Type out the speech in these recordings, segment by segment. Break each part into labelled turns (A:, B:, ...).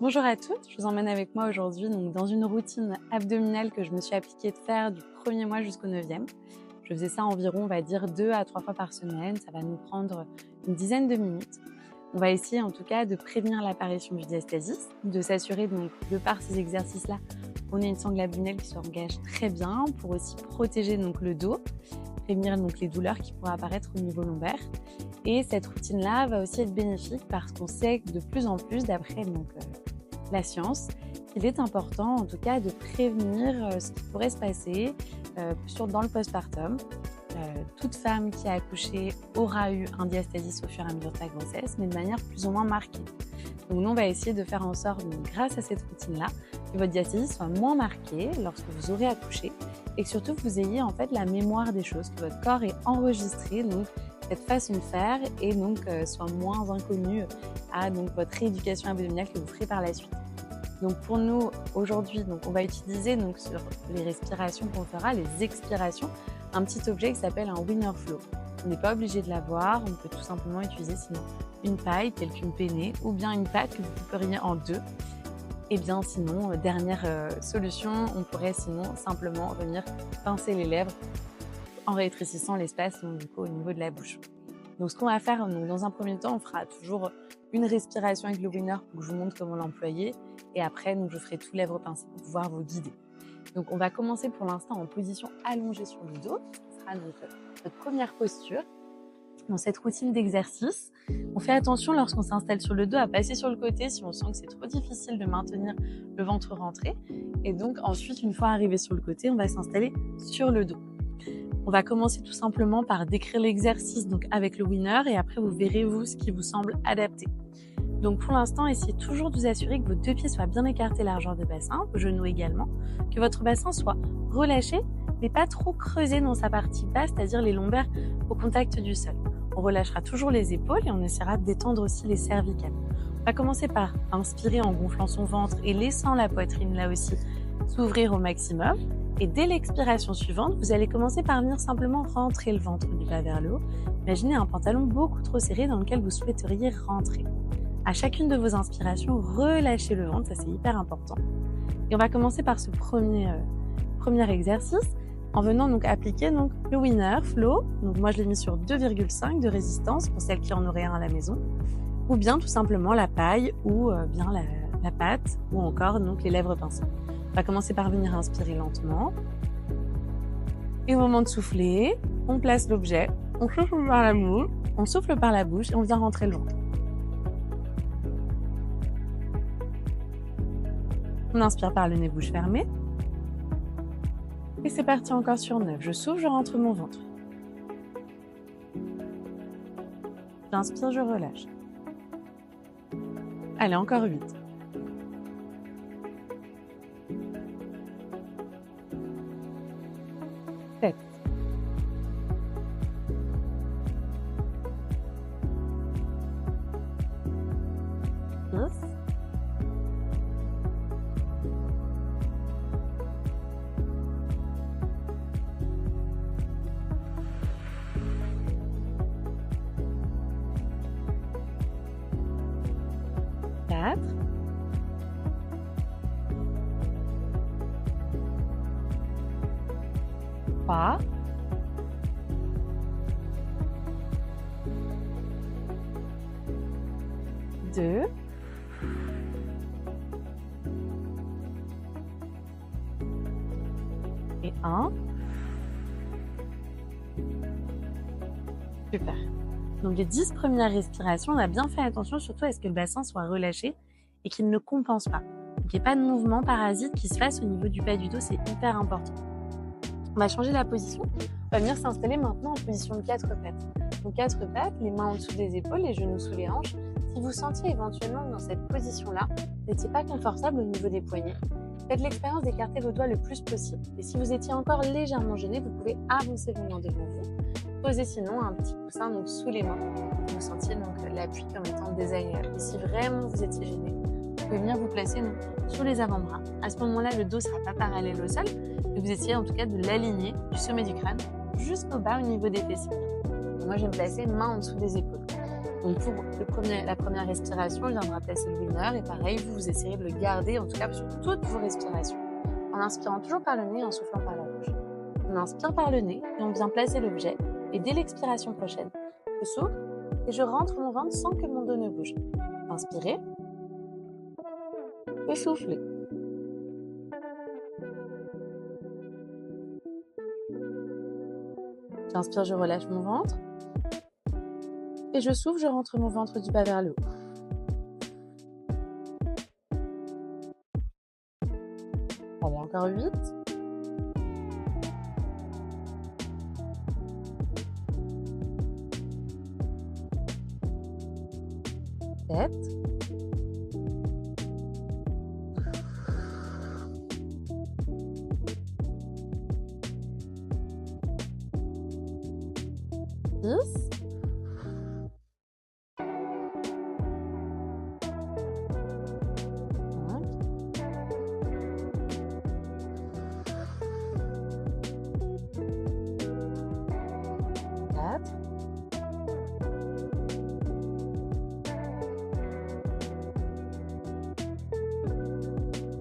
A: Bonjour à toutes, je vous emmène avec moi aujourd'hui dans une routine abdominale que je me suis appliquée de faire du premier mois jusqu'au 9e. Je faisais ça environ, on va dire, 2 à 3 fois par semaine. Ça va nous prendre une dizaine de minutes. On va essayer en tout cas de prévenir l'apparition du diastasis, de s'assurer donc de par ces exercices-là, on ait une sangle abdominale qui s'engage très bien pour aussi protéger donc le dos, prévenir donc les douleurs qui pourraient apparaître au niveau lombaire. Et cette routine-là va aussi être bénéfique parce qu'on sait de plus en plus, d'après la science, qu'il est important en tout cas de prévenir ce qui pourrait se passer dans le postpartum. Toute femme qui a accouché aura eu un diastasis au fur et à mesure de sa grossesse, mais de manière plus ou moins marquée. Donc nous, on va essayer de faire en sorte, grâce à cette routine-là, que votre diastasis soit moins marqué lorsque vous aurez accouché et que surtout vous ayez en fait la mémoire des choses, que votre corps ait enregistré donc cette façon de faire et donc soit moins inconnu à donc votre rééducation abdominale que vous ferez par la suite. Donc pour nous aujourd'hui, on va utiliser donc sur les respirations qu'on fera, les expirations, un petit objet qui s'appelle un winner flow. On n'est pas obligé de l'avoir, on peut tout simplement utiliser sinon une paille telle qu'une peinée ou bien une pâte que vous couperiez en deux. Et bien sinon, dernière solution, on pourrait sinon simplement venir pincer les lèvres en rétrécissant l'espace au niveau de la bouche. Donc ce qu'on va faire, dans un premier temps, on fera toujours une respiration avec le winner pour que je vous montre comment l'employer. Et après, je ferai tout lèvres pincées pour pouvoir vous guider. Donc on va commencer pour l'instant en position allongée sur le dos. Ce sera notre première posture. Dans cette routine d'exercice, on fait attention lorsqu'on s'installe sur le dos à passer sur le côté si on sent que c'est trop difficile de maintenir le ventre rentré. Et donc ensuite, une fois arrivé sur le côté, on va s'installer sur le dos. On va commencer tout simplement par décrire l'exercice donc avec le winner et après vous verrez vous ce qui vous semble adapté. Donc pour l'instant, essayez toujours de vous assurer que vos deux pieds soient bien écartés largeur des bassins, vos genoux également, que votre bassin soit relâché mais pas trop creusé dans sa partie basse, c'est-à-dire les lombaires au contact du sol. On relâchera toujours les épaules et on essaiera de détendre aussi les cervicales. On va commencer par inspirer en gonflant son ventre et laissant la poitrine là aussi s'ouvrir au maximum. Et dès l'expiration suivante, vous allez commencer par venir simplement rentrer le ventre du bas vers le haut. Imaginez un pantalon beaucoup trop serré dans lequel vous souhaiteriez rentrer. À chacune de vos inspirations, relâchez le ventre, ça c'est hyper important. Et on va commencer par ce premier exercice en venant donc appliquer le winner flow. Donc moi je l'ai mis sur 2,5 de résistance pour celles qui en auraient un à la maison, ou bien tout simplement la paille ou bien la pâte ou encore les lèvres pincées. On va commencer par venir inspirer lentement. Et au moment de souffler, on place l'objet, on souffle par la bouche et on vient rentrer le ventre. On inspire par le nez, bouche fermée. Et c'est parti encore sur 9. Je souffle, je rentre mon ventre. J'inspire, je relâche. Allez, encore 8. 7. 6. 4. 3. 2. 1. Super. Donc les 10 premières respirations, on a bien fait attention surtout à ce que le bassin soit relâché et qu'il ne compense pas. Donc il n'y ait pas de mouvement parasite qui se fasse au niveau du bas du dos, c'est hyper important. On va changer la position. On va venir s'installer maintenant en position de 4 pattes. Donc 4 pattes, les mains en dessous des épaules, les genoux sous les hanches. Si vous sentiez éventuellement dans cette position-là, vous n'étiez pas confortable au niveau des poignets, faites l'expérience d'écarter vos doigts le plus possible. Et si vous étiez encore légèrement gêné, vous pouvez avancer vos mains devant vous. Posez sinon un petit coussin sous les mains. Vous sentiez l'appui comme étant désagréable. Et si vraiment vous étiez gêné, vous pouvez venir vous placer sur les avant-bras. À ce moment-là, le dos ne sera pas parallèle au sol, mais vous essayez en tout cas de l'aligner du sommet du crâne jusqu'au bas au niveau des fessiers. Moi, je vais me placer main en dessous des épaules. Donc pour la première respiration, on viendra placer le winner et pareil, vous essayerez de le garder, en tout cas sur toutes vos respirations, en inspirant toujours par le nez et en soufflant par la bouche. On inspire par le nez et on vient placer l'objet et dès l'expiration prochaine, je souffle et je rentre mon ventre sans que mon dos ne bouge. Inspirez et soufflez. J'inspire, je relâche mon ventre. Et je souffle, je rentre mon ventre du bas vers le haut. Allez, encore 8. 7. 6. 4.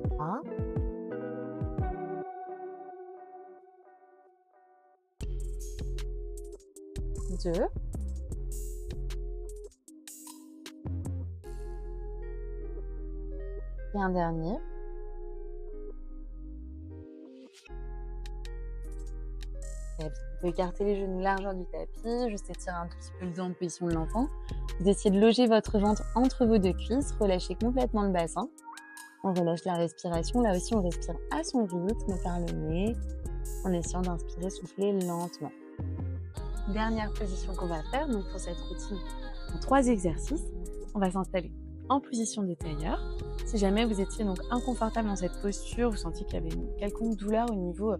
A: 3. 2. Et un dernier. Très bien. Vous pouvez écarter les genoux largeur du tapis, juste étirer un tout petit peu le dos en position de l'enfant. Vous essayez de loger votre ventre entre vos deux cuisses, relâchez complètement le bassin. On relâche la respiration. Là aussi, on respire à son rythme par le nez, en essayant d'inspirer, souffler lentement. Dernière position qu'on va faire, donc pour cette routine, en 3 exercices, on va s'installer en position de tailleur. Si jamais vous étiez donc inconfortable dans cette posture, vous sentiez qu'il y avait une quelconque douleur au niveau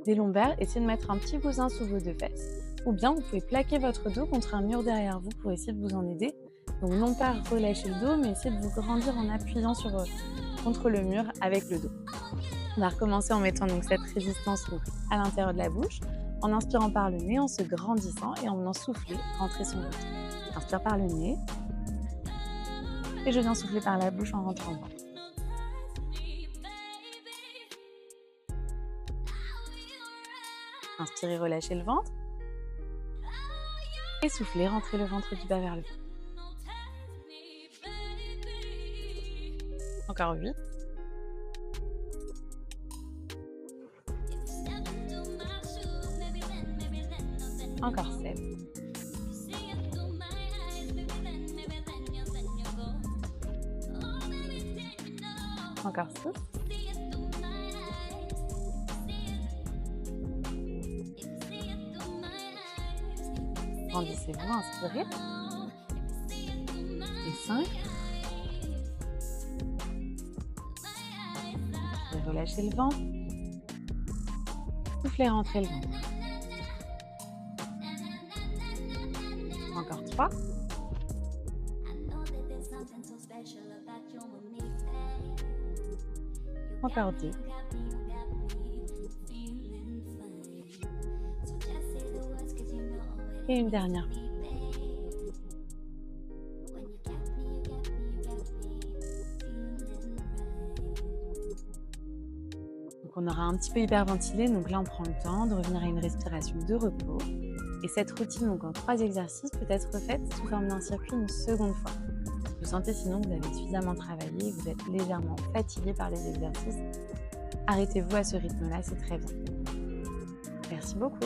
A: des lombaires, essayez de mettre un petit cousin sous vos 2 fesses. Ou bien vous pouvez plaquer votre dos contre un mur derrière vous pour essayer de vous en aider. Donc non pas relâcher le dos, mais essayer de vous grandir en appuyant contre le mur avec le dos. On va recommencer en mettant donc cette résistance donc, à l'intérieur de la bouche, en inspirant par le nez, en se grandissant et en venant souffler, rentrer son ventre. Inspire par le nez. Et je viens souffler par la bouche en rentrant le ventre. Inspirez, relâchez le ventre. Et soufflez, rentrez le ventre du bas vers le haut. Encore 8. Encore 7. Encore 6. Grandissez-vous, inspirez. Et 5. Et relâchez le ventre. Soufflez, rentrez le ventre. Encore 3. Encore 2. Et une dernière. Donc on aura un petit peu hyperventilé, donc là on prend le temps de revenir à une respiration de repos. Et cette routine donc en 3 exercices peut être faite sous forme d'un circuit une seconde fois. Vous sentez sinon que vous avez suffisamment travaillé, vous êtes légèrement fatigué par les exercices. Arrêtez-vous à ce rythme-là, c'est très bien. Merci beaucoup.